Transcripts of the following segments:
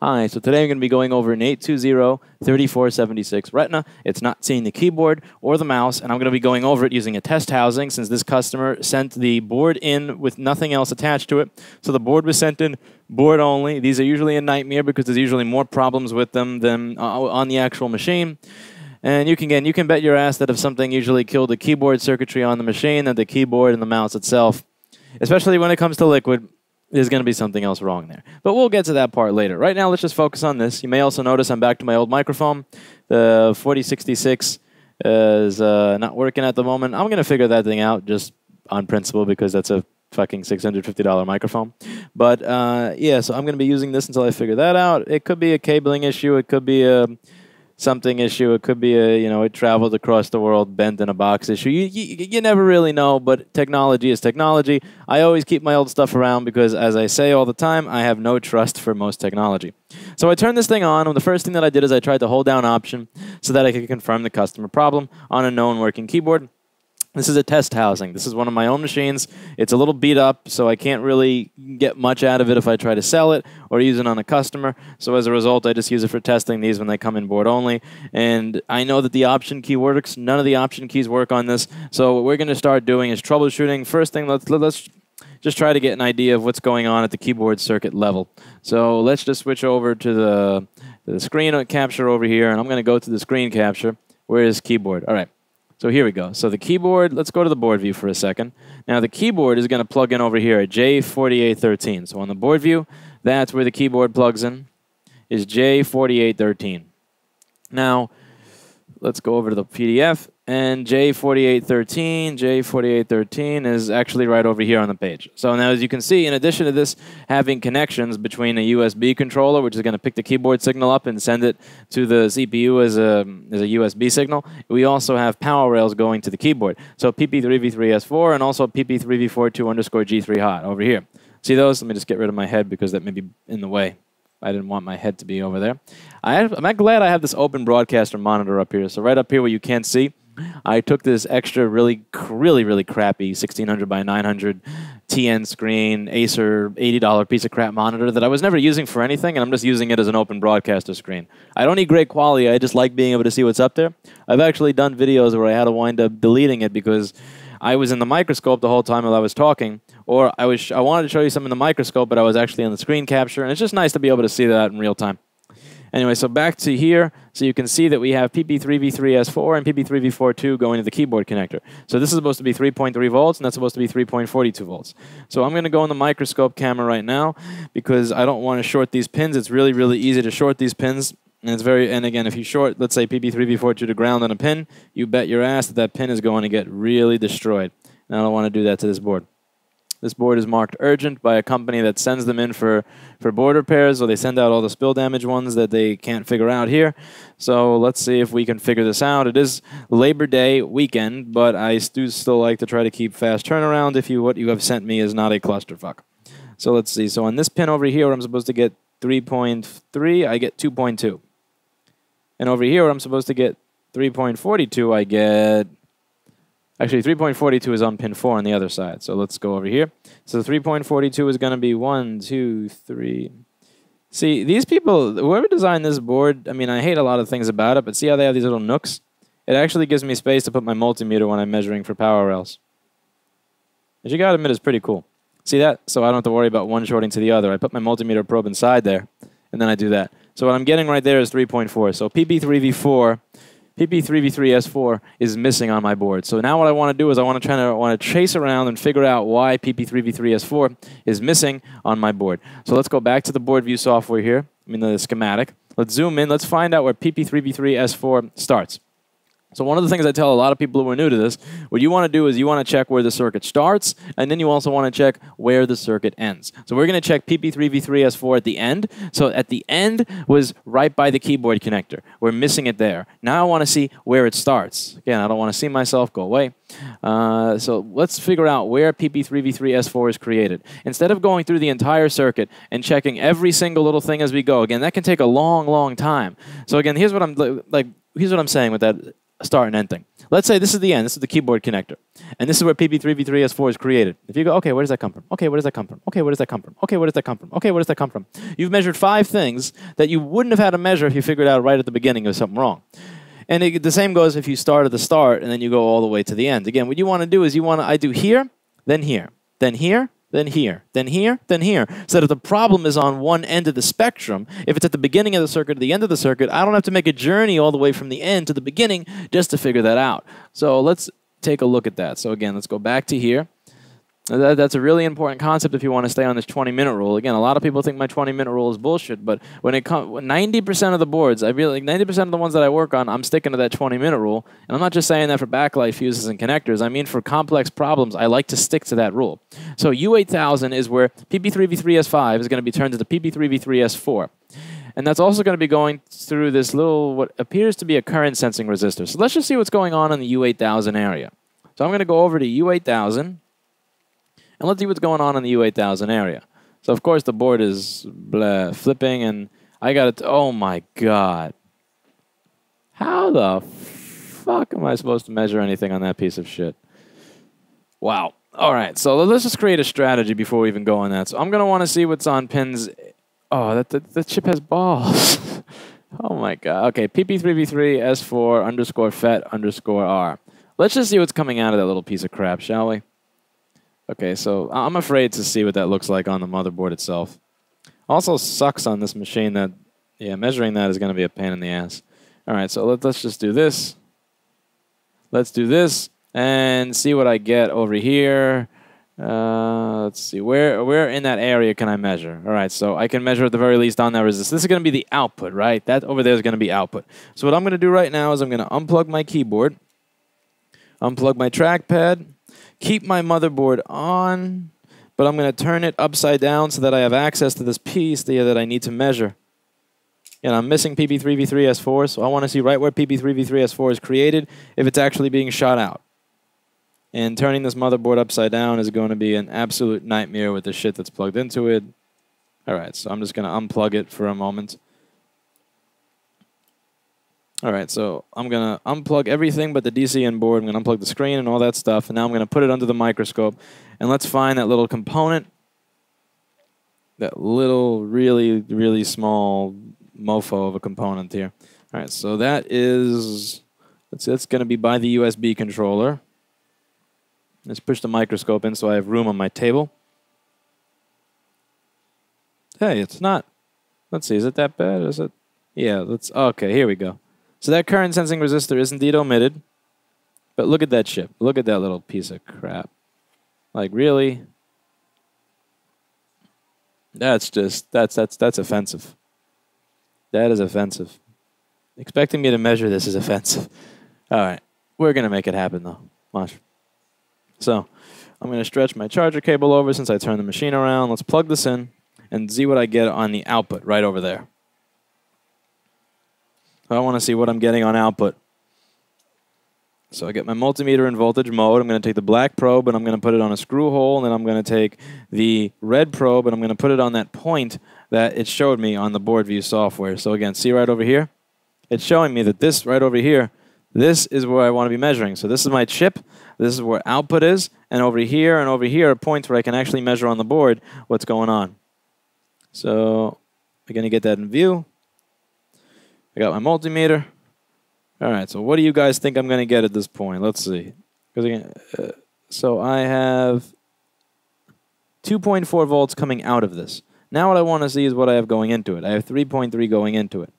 Hi, so today I'm going to be going over an 820-3476 Retina. It's not seeing the keyboard or the mouse, and I'm going to be going over it using a test housing since this customer sent the board in with nothing else attached to it. So the board was sent in board only. These are usually a nightmare because there's usually more problems with them than on the actual machine. And you can bet your ass that if something usually killed the keyboard circuitry on the machine, that the keyboard and the mouse itself, especially when it comes to liquid, there's going to be something else wrong there. But we'll get to that part later. Right now, let's just focus on this. You may also notice I'm back to my old microphone. The 4066 is not working at the moment. I'm going to figure that thing out just on principle because that's a fucking $650 microphone. But yeah, so I'm going to be using this until I figure that out. It could be a cabling issue. It could be a something issue. It could be a, it traveled across the world, bent in a box issue. You never really know, but technology is technology. I always keep my old stuff around because, as I say all the time, I have no trust for most technology. So I turned this thing on, and the first thing that I did is I tried to hold down Option so that I could confirm the customer problem on a known working keyboard. This is a test housing. This is one of my own machines. It's a little beat up, so I can't really get much out of it if I try to sell it or use it on a customer. So as a result, I just use it for testing these when they come in board only. And I know that the Option key works. None of the Option keys work on this. So what we're going to start doing is troubleshooting. First thing, let's just try to get an idea of what's going on at the keyboard circuit level. So let's just switch over to the screen capture over here, and I'm going to go to the screen capture. Where is keyboard? All right. So here we go. So the keyboard, let's go to the board view for a second. Now the keyboard is going to plug in over here at J4813. So on the board view, that's where the keyboard plugs in, is J4813. Now, let's go over to the PDF, and J4813 is actually right over here on the page. So now as you can see, in addition to this having connections between a USB controller, which is going to pick the keyboard signal up and send it to the CPU as a USB signal, we also have power rails going to the keyboard. So PP3V3S4 and also PP3V42_G3 hot over here. See those? Let me just get rid of my head because that may be in the way. I didn't want my head to be over there. I'm glad I have this open broadcaster monitor up here. So right up here where you can't see, I took this extra really crappy 1600 by 900 TN screen, Acer $80 piece of crap monitor that I was never using for anything, and I'm just using it as an open broadcaster screen. I don't need great quality. I just like being able to see what's up there. I've actually done videos where I had to wind up deleting it because I was in the microscope the whole time while I was talking, or I wanted to show you something in the microscope, but I was actually on the screen capture, and it's just nice to be able to see that in real time. Anyway, so back to here, so you can see that we have PP3V3S4 and PP3V42 going to the keyboard connector. So this is supposed to be 3.3 volts, and that's supposed to be 3.42 volts. So I'm going to go in the microscope camera right now because I don't want to short these pins. It's really easy to short these pins. And again, if you short, let's say PP3V42 to ground on a pin, you bet your ass that that pin is going to get really destroyed. And I don't want to do that to this board. This board is marked urgent by a company that sends them in for board repairs, so they send out all the spill damage ones that they can't figure out here. So let's see if we can figure this out. It is Labor Day weekend, but I do still like to try to keep fast turnaround if what you have sent me is not a clusterfuck. So let's see. So on this pin over here where I'm supposed to get 3.3, I get 2.2. And over here where I'm supposed to get 3.42, I get... Actually, 3.42 is on pin 4 on the other side. So let's go over here. So 3.42 is going to be 1, 2, 3. See, these people, whoever designed this board, I mean, I hate a lot of things about it, but see how they have these little nooks? It actually gives me space to put my multimeter when I'm measuring for power rails. Which you got to admit is pretty cool. See that? So I don't have to worry about one shorting to the other. I put my multimeter probe inside there, and then I do that. So what I'm getting right there is 3.4. So PP3V3S4 is missing on my board. So now what I want to do is I want to chase around and figure out why PP3V3S4 is missing on my board. So let's go back to the board view software here. I mean the schematic. Let's zoom in. Let's find out where PP3V3S4 starts. So one of the things I tell a lot of people who are new to this, what you want to do is you want to check where the circuit starts, and then you also want to check where the circuit ends. So we're going to check PP3V3S4 at the end. So at the end was right by the keyboard connector. We're missing it there. Now I want to see where it starts. Again, I don't want to see myself go away. So let's figure out where PP3V3S4 is created. Instead of going through the entire circuit and checking every single little thing as we go, again, that can take a long time. So again, here's what I'm saying with that. start and end thing. Let's say this is the end. This is the keyboard connector. And this is where PP3v3S4 is created. If you go, okay, where does that come from? Okay, where does that come from? Okay, where does that come from? Okay, where does that come from? Okay, where does that come from? You've measured 5 things that you wouldn't have had to measure if you figured out right at the beginning there was something wrong. And the same goes if you start at the start and then you go all the way to the end. Again, what you want to do is I do here, then here, then here, then here, then here, then here. So that if the problem is on one end of the spectrum, if it's at the beginning of the circuit or the end of the circuit, I don't have to make a journey all the way from the end to the beginning just to figure that out. So let's take a look at that. So again, let's go back to here. That's a really important concept if you want to stay on this 20-minute rule. Again, a lot of people think my 20-minute rule is bullshit, but when it comes, 90% of the boards, 90% of the ones that I work on, I'm sticking to that 20-minute rule. And I'm not just saying that for backlight fuses and connectors. I mean, for complex problems, I like to stick to that rule. So U8000 is where PP3v3S5 is going to be turned into PP3v3S4. And that's also going to be going through this little, what appears to be a current sensing resistor. So let's just see what's going on in the U8000 area. So I'm going to go over to U8000. And let's see what's going on in the U8000 area. So, of course, the board is flipping, and I got it. Oh, my God. How the fuck am I supposed to measure anything on that piece of shit? Wow. All right, so let's just create a strategy before we even go on that. So I'm going to want to see what's on pins. Oh, that chip has balls. Oh, my God. Okay, PP3v3S4 underscore FET underscore R. Let's just see what's coming out of that little piece of crap, shall we? Okay, so I'm afraid to see what that looks like on the motherboard itself. Also sucks on this machine that, yeah, measuring that is going to be a pain in the ass. All right, so let's just do this. Let's do this and see what I get over here. Let's see, where in that area can I measure? All right, so I can measure at the very least on that resistance. This is going to be the output, right? That over there is going to be output. So what I'm going to do right now is I'm going to unplug my keyboard, unplug my trackpad, keep my motherboard on, but I'm going to turn it upside down so that I have access to this piece that I need to measure. And I'm missing PP3v3S4, so I want to see right where PP3v3S4 is created if it's actually being shot out. And turning this motherboard upside down is going to be an absolute nightmare with the shit that's plugged into it. All right, so I'm just going to unplug it for a moment. All right, so I'm going to unplug everything but the DCN board. I'm going to unplug the screen and all that stuff, and now I'm going to put it under the microscope. And let's find that little component, that little really, really small mofo of a component here. All right, so that is, that's going to be by the USB controller. Let's push the microscope in so I have room on my table. Hey, it's not. Let's see, is it that bad? Is it? Yeah, okay, here we go. So that current sensing resistor is indeed omitted. But look at that chip. Look at that little piece of crap. Like, really? That's offensive. That is offensive. Expecting me to measure this is offensive. All right. We're going to make it happen, though. Watch. So I'm going to stretch my charger cable over since I turned the machine around. Let's plug this in and see what I get on the output right over there. So I want to see what I'm getting on output. So I get my multimeter in voltage mode. I'm going to take the black probe and I'm going to put it on a screw hole, and then I'm going to take the red probe and I'm going to put it on that point that it showed me on the board view software. So again, see right over here? It's showing me that this right over here, this is where I want to be measuring. So this is my chip. This is where output is. And over here are points where I can actually measure on the board what's going on. So I'm going to get that in view. I got my multimeter. All right, so what do you guys think I'm going to get at this point? Let's see. So I have 2.4 volts coming out of this. Now what I want to see is what I have going into it. I have 3.3 going into it.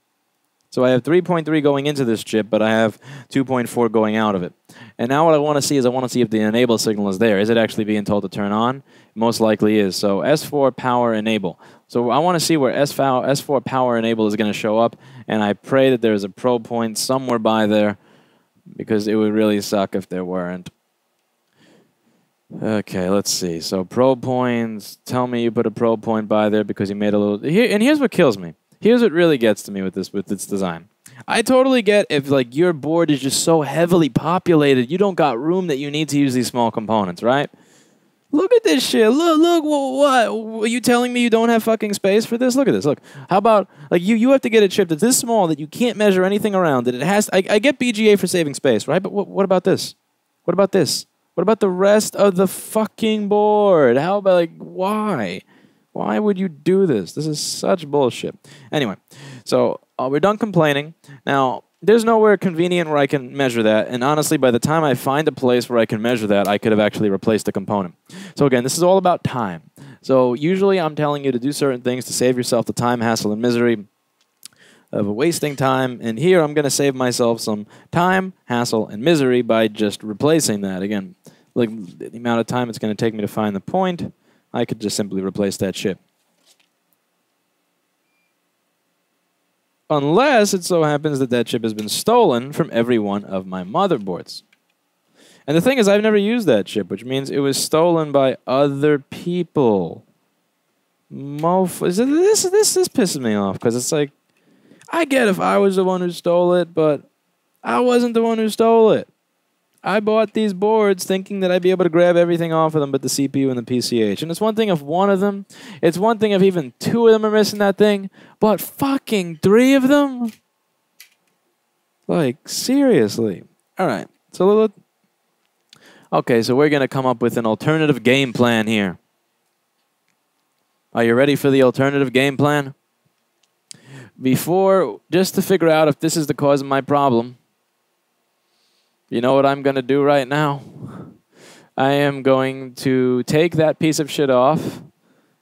So I have 3.3 going into this chip, but I have 2.4 going out of it. And now what I want to see is I want to see if the enable signal is there. Is it actually being told to turn on? Most likely is. So S4 power enable. So I want to see where S4 power enable is going to show up, and I pray that there's a probe point somewhere by there, because it would really suck if there weren't. Okay, let's see. So probe points, tell me you put a probe point by there because you made a little... and here's what kills me. Here's what really gets to me with this design. I totally get if like your board is just so heavily populated, you don't got room that you need to use these small components, right? Look at this shit. Look, what? Are you telling me you don't have fucking space for this? Look at this. Look. How about, like, you have to get a chip that's this small that you can't measure anything around it. It has, I get BGA for saving space, right? But what about this? What about this? What about the rest of the fucking board? How about, like, why? Why would you do this? This is such bullshit. Anyway, so we're done complaining. Now, there's nowhere convenient where I can measure that, and honestly, by the time I find a place where I can measure that, I could have actually replaced the component. So again, this is all about time. So usually I'm telling you to do certain things to save yourself the time, hassle, and misery of wasting time, and here I'm going to save myself some time, hassle, and misery by just replacing that. Again, like the amount of time it's going to take me to find the point, I could just simply replace that chip. Unless it so happens that that chip has been stolen from every one of my motherboards. And the thing is, I've never used that chip, which means it was stolen by other people. This pisses me off, because it's like, I get if I was the one who stole it, but I wasn't the one who stole it. I bought these boards thinking that I'd be able to grab everything off of them but the CPU and the PCH. And it's one thing if one of them, it's one thing if even two of them are missing that thing, but fucking three of them? Like, seriously. All right. So, okay, so we're going to come up with an alternative game plan here. Are you ready for the alternative game plan? Before, just to figure out if this is the cause of my problem, you know what I'm going to do right now? I am going to take that piece of shit off,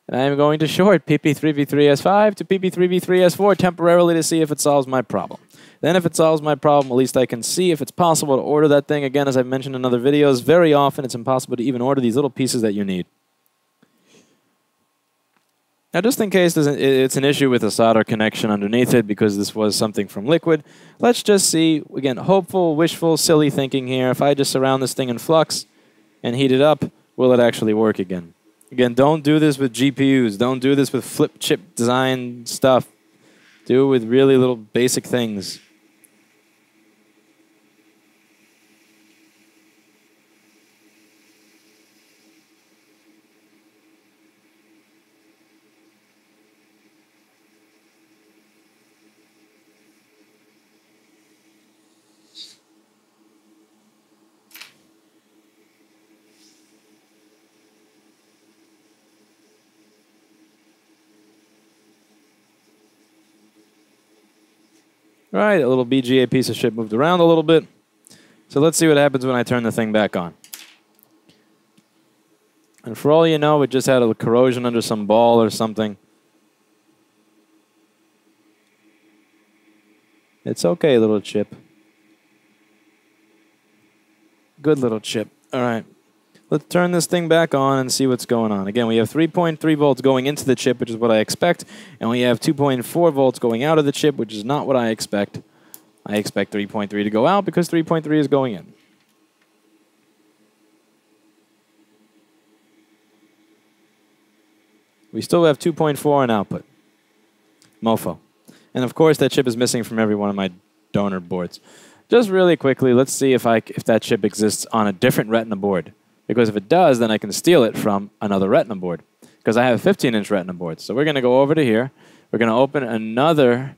and I am going to short PP3V3S5 to PP3V3S4 temporarily to see if it solves my problem. Then if it solves my problem, at least I can see if it's possible to order that thing. Again, as I've mentioned in other videos, very often it's impossible to even order these little pieces that you need. Now, just in case it's an issue with a solder connection underneath it because this was something from liquid, let's just see, again, hopeful, wishful, silly thinking here. If I just surround this thing in flux and heat it up, will it actually work again? Again, don't do this with GPUs. Don't do this with flip chip design stuff. Do it with really little basic things. Right, a little BGA piece of shit moved around a little bit. So let's see what happens when I turn the thing back on. And for all you know, it just had a corrosion under some ball or something. It's okay, little chip. Good little chip. All right. Let's turn this thing back on and see what's going on. Again, we have 3.3 volts going into the chip, which is what I expect. And we have 2.4 volts going out of the chip, which is not what I expect. I expect 3.3 to go out because 3.3 is going in. We still have 2.4 in output. Mofo. And of course, that chip is missing from every one of my donor boards. Just really quickly, let's see if that chip exists on a different Retina board. Because if it does, then I can steal it from another Retina board. Because I have a 15-inch Retina board. So we're going to go over to here. We're going to open another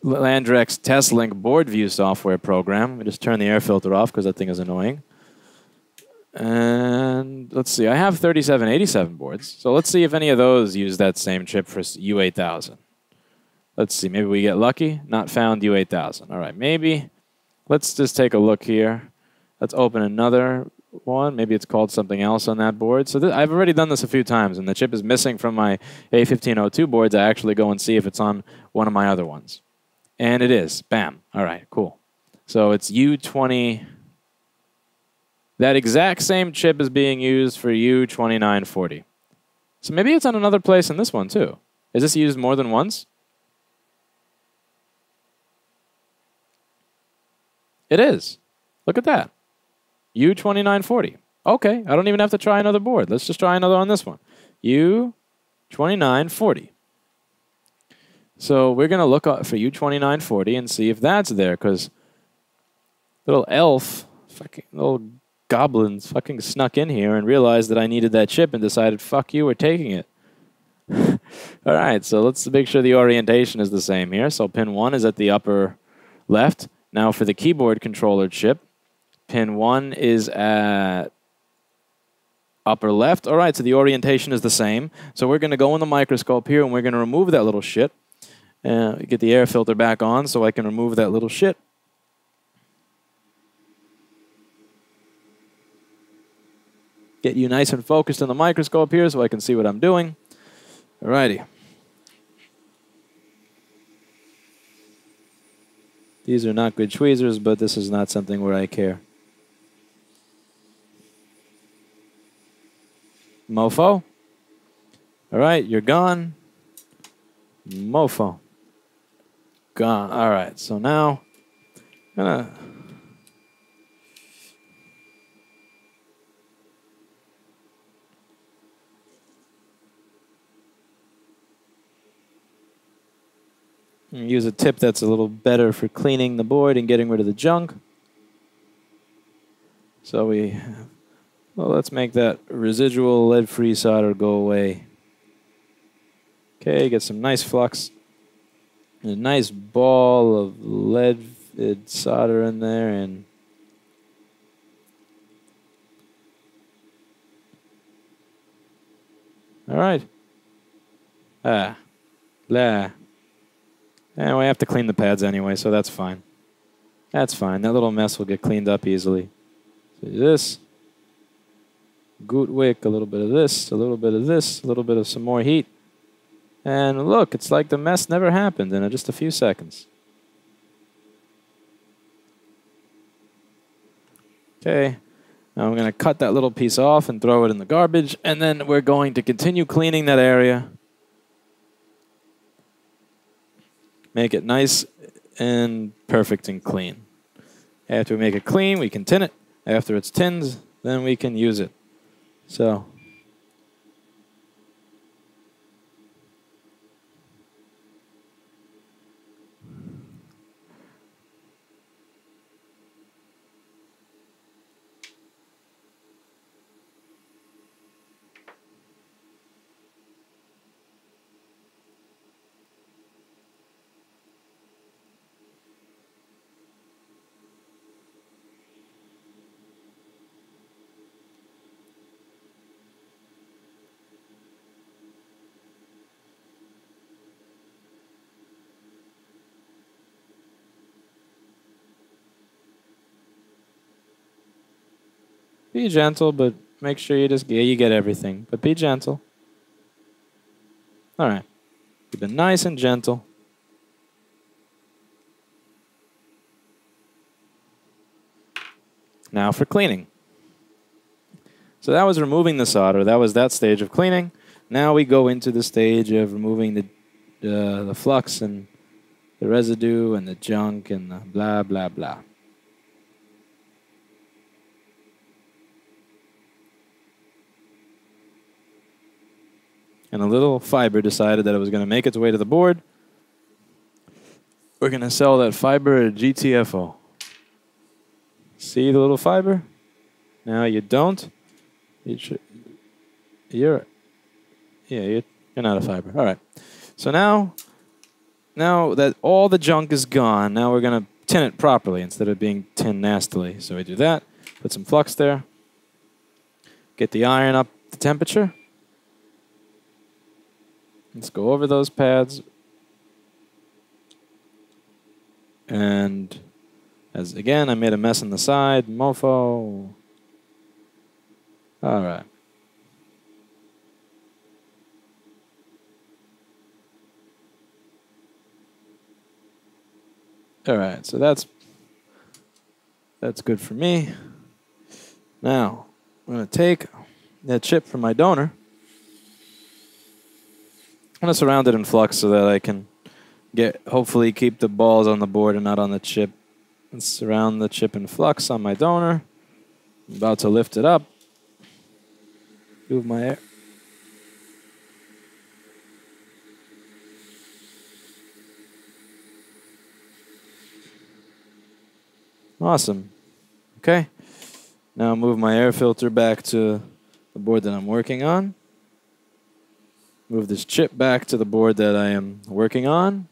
Landrex TestLink board view software program. We just turn the air filter off because that thing is annoying. And let's see. I have 3787 boards. So let's see if any of those use that same chip for U8000. Let's see. Maybe we get lucky. Not found U8000. All right. Maybe. Let's just take a look here. Let's open another one. Maybe it's called something else on that board. So I've already done this a few times, and the chip is missing from my A1502 boards. I actually go and see if it's on one of my other ones. And it is. Bam. All right, cool. So it's U20. That exact same chip is being used for U2940. So maybe it's on another place in this one, too. Is this used more than once? It is. Look at that. U2940. Okay, I don't even have to try another board. Let's just try another on this one. U2940. So we're going to look for U2940 and see if that's there, because little elf, fucking little goblins fucking snuck in here and realized that I needed that chip and decided, fuck you, we're taking it. All right, so let's make sure the orientation is the same here. So pin 1 is at the upper left. Now for the keyboard controller chip, pin 1 is at upper left. All right, so the orientation is the same. So we're going to go in the microscope here, and we're going to remove that little shit. Get the air filter back on so I can remove that little shit. Get you nice and focused in the microscope here so I can see what I'm doing. Alrighty. These are not good tweezers, but this is not something where I care. Mofo. Alright, you're gone. Mofo. Gone. Alright, so now I'm gonna use a tip that's a little better for cleaning the board and getting rid of the junk. So well, let's make that residual lead-free solder go away. Okay, get some nice flux. A nice ball of lead solder in there, and all right. Blah. And we have to clean the pads anyway, so that's fine. That's fine. That little mess will get cleaned up easily. So this. Good wick, a little bit of this, a little bit of this, a little bit of some more heat. And look, it's like the mess never happened in just a few seconds. Okay, now I'm going to cut that little piece off and throw it in the garbage, and then we're going to continue cleaning that area. Make it nice and perfect and clean. After we make it clean, we can tin it. After it's tinned, then we can use it. So, be gentle, but make sure you you get everything. But be gentle. All right. Keep it nice and gentle. Now for cleaning. So that was removing the solder. That was that stage of cleaning. Now we go into the stage of removing the flux and the residue and the junk and the blah, blah, blah. And a little fiber decided that it was going to make its way to the board. We're going to sell that fiber at GTFO. See the little fiber? Now you don't. You're not a fiber. All right. So now that all the junk is gone, now we're going to tin it properly instead of being tinned nastily. So we do that. Put some flux there. Get the iron up the temperature. Let's go over those pads. And as again, I made a mess on the side. Mofo. All right. All right, so that's good for me. Now, I'm going to take that chip from my donor. I'm going to surround it in flux so that I can hopefully keep the balls on the board and not on the chip. And surround the chip in flux on my donor. I'm about to lift it up. Move my air. Awesome. Okay. Now move my air filter back to the board that I'm working on. Move this chip back to the board that I am working on.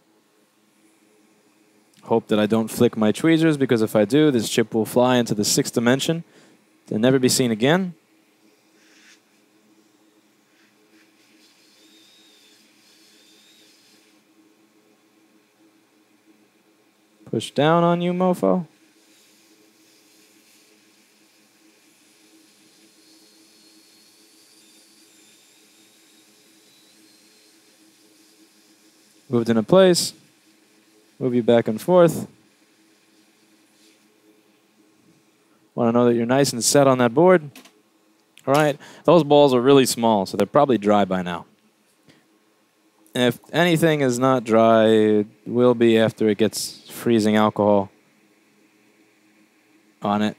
Hope that I don't flick my tweezers, because if I do, this chip will fly into the 6th dimension to never be seen again. Push down on you, mofo. Moved into place. Move you back and forth. Want to know that you're nice and set on that board? All right. Those balls are really small, so they're probably dry by now. And if anything is not dry, it will be after it gets freezing alcohol on it.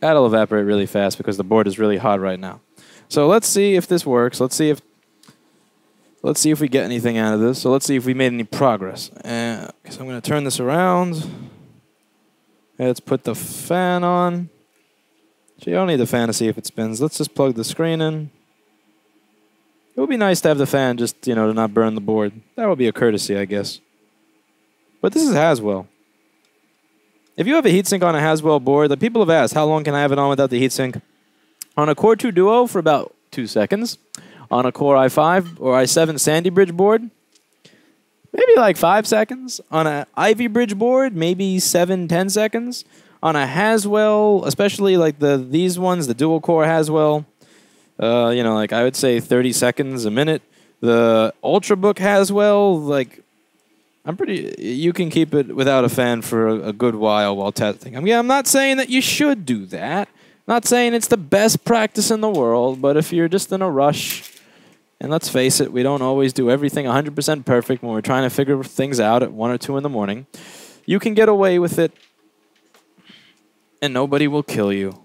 That'll evaporate really fast because the board is really hot right now. So let's see if this works. Let's see if we get anything out of this. So let's see if we made any progress. So I'm going to turn this around. Let's put the fan on. So you don't need the fan to see if it spins. Let's just plug the screen in. It would be nice to have the fan just, to not burn the board. That would be a courtesy, I guess. But this is Haswell. If you have a heatsink on a Haswell board, the people have asked, how long can I have it on without the heatsink? On a Core 2 Duo for about 2 seconds. On a Core i5 or i7 Sandy Bridge board, maybe like 5 seconds. On an Ivy Bridge board, maybe 7-10 seconds. On a Haswell, especially like these ones, the dual core Haswell, like I would say 30 seconds, a minute. The Ultrabook Haswell, like you can keep it without a fan for a good while testing. I'm not saying that you should do that. Not saying it's the best practice in the world, but if you're just in a rush. And let's face it, we don't always do everything 100% perfect when we're trying to figure things out at 1 or 2 in the morning. You can get away with it, and nobody will kill you.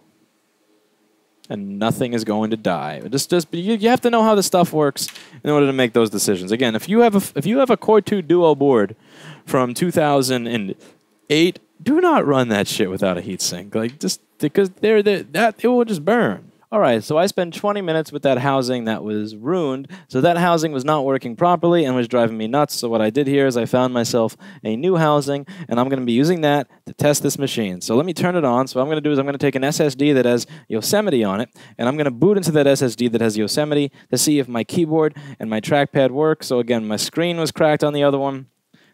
And nothing is going to die. You have to know how the stuff works in order to make those decisions. Again, if you have a Core 2 Duo board from 2008, do not run that shit without a heatsink. Just because it will just burn. All right, so I spent 20 minutes with that housing that was ruined. So that housing was not working properly and was driving me nuts. So what I did here is I found myself a new housing, and I'm going to be using that to test this machine. So let me turn it on. So what I'm going to do is I'm going to take an SSD that has Yosemite on it, and I'm going to boot into that SSD that has Yosemite to see if my keyboard and my trackpad work. So again, my screen was cracked on the other one.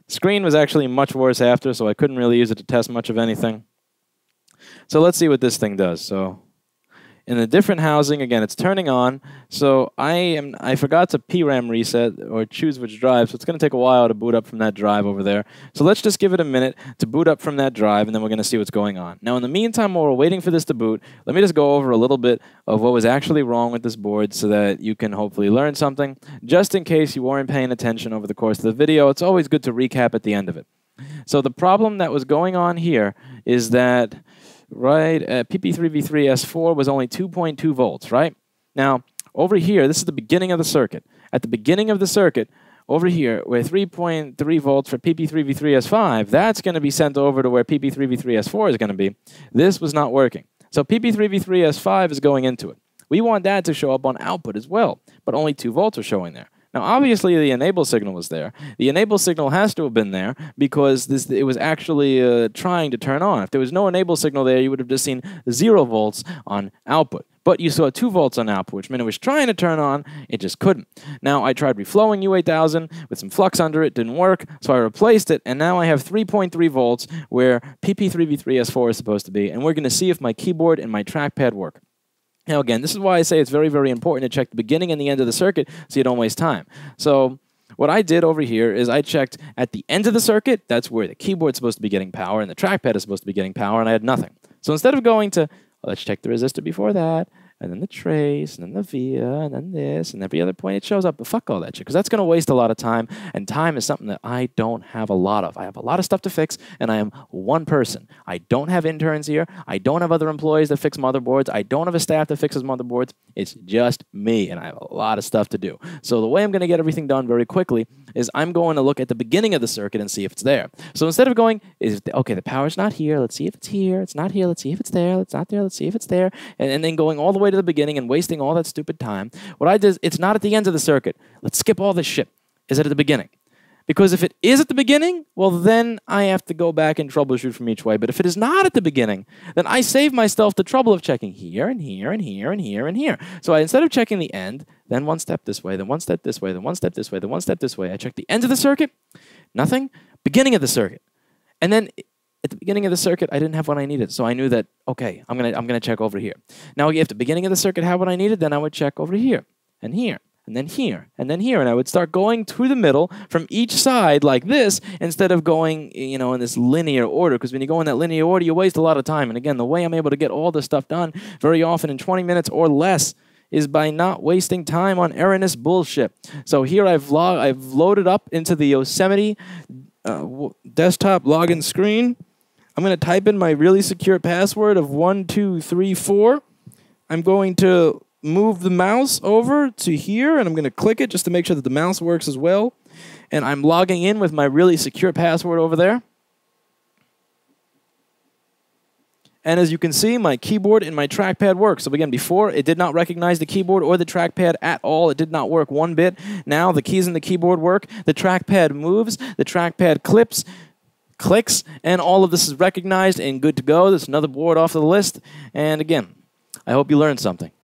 The screen was actually much worse after, so I couldn't really use it to test much of anything. So let's see what this thing does. So in a different housing, again, it's turning on. So I forgot to PRAM reset or choose which drive, so it's going to take a while to boot up from that drive over there. So let's just give it a minute to boot up from that drive, and then we're going to see what's going on. Now, in the meantime, while we're waiting for this to boot, let me just go over a little bit of what was actually wrong with this board so that you can hopefully learn something. Just in case you weren't paying attention over the course of the video, it's always good to recap at the end of it. So the problem that was going on here is that PP3v3S4 was only 2.2 volts, right? Now, over here, this is the beginning of the circuit. At the beginning of the circuit, over here, where 3.3 volts for PP3v3S5, that's going to be sent over to where PP3v3S4 is going to be. This was not working. So PP3v3S5 is going into it. We want that to show up on output as well, but only 2 volts are showing there. Now, obviously, the enable signal was there. The enable signal has to have been there because it was actually trying to turn on. If there was no enable signal there, you would have just seen 0 volts on output. But you saw 2 volts on output, which meant it was trying to turn on. It just couldn't. Now, I tried reflowing U8000 with some flux under it. Didn't work, so I replaced it, and now I have 3.3 volts where PP3v3S4 is supposed to be, and we're going to see if my keyboard and my trackpad work. Now, again, this is why I say it's very, very important to check the beginning and the end of the circuit so you don't waste time. So what I did over here is I checked at the end of the circuit. That's where the keyboard's supposed to be getting power and the trackpad is supposed to be getting power, and I had nothing. So instead of going to, let's check the resistor before that, and then the trace, and then the via, and then this, and every other point it shows up. But fuck all that shit, because that's going to waste a lot of time, and time is something that I don't have a lot of. I have a lot of stuff to fix, and I am one person. I don't have interns here. I don't have other employees that fix motherboards. I don't have a staff that fixes motherboards. It's just me, and I have a lot of stuff to do. So the way I'm going to get everything done very quickly, is I'm going to look at the beginning of the circuit and see if it's there. So instead of going, okay, the power's not here, let's see if it's here, it's not here, let's see if it's there, it's not there, let's see if it's there, and then going all the way to the beginning and wasting all that stupid time, what I did is, it's not at the end of the circuit. Let's skip all this shit. Is it at the beginning? Because if it is at the beginning, well, then I have to go back and troubleshoot from each way. But if it is not at the beginning, then I save myself the trouble of checking here and here and here and here and here. So instead of checking the end, then one step this way, then one step this way, then one step this way, then one step this way, I check the end of the circuit, nothing, beginning of the circuit. And then at the beginning of the circuit, I didn't have what I needed. So I knew that, okay, I'm gonna check over here. Now, if the beginning of the circuit had what I needed, then I would check over here and here. And then here, and then here, and I would start going through the middle from each side like this instead of going, you know, in this linear order, because when you go in that linear order, you waste a lot of time. And again, the way I'm able to get all this stuff done very often in 20 minutes or less is by not wasting time on erroneous bullshit. So here I've loaded up into the Yosemite desktop login screen. I'm going to type in my really secure password of 1234. I'm going to move the mouse over to here, and I'm going to click it just to make sure that the mouse works as well. And I'm logging in with my really secure password over there. And as you can see, my keyboard and my trackpad work. So again, before, it did not recognize the keyboard or the trackpad at all. It did not work one bit. Now the keys in the keyboard work. The trackpad moves. The trackpad clicks, and all of this is recognized and good to go. There's another board off the list. And again, I hope you learned something.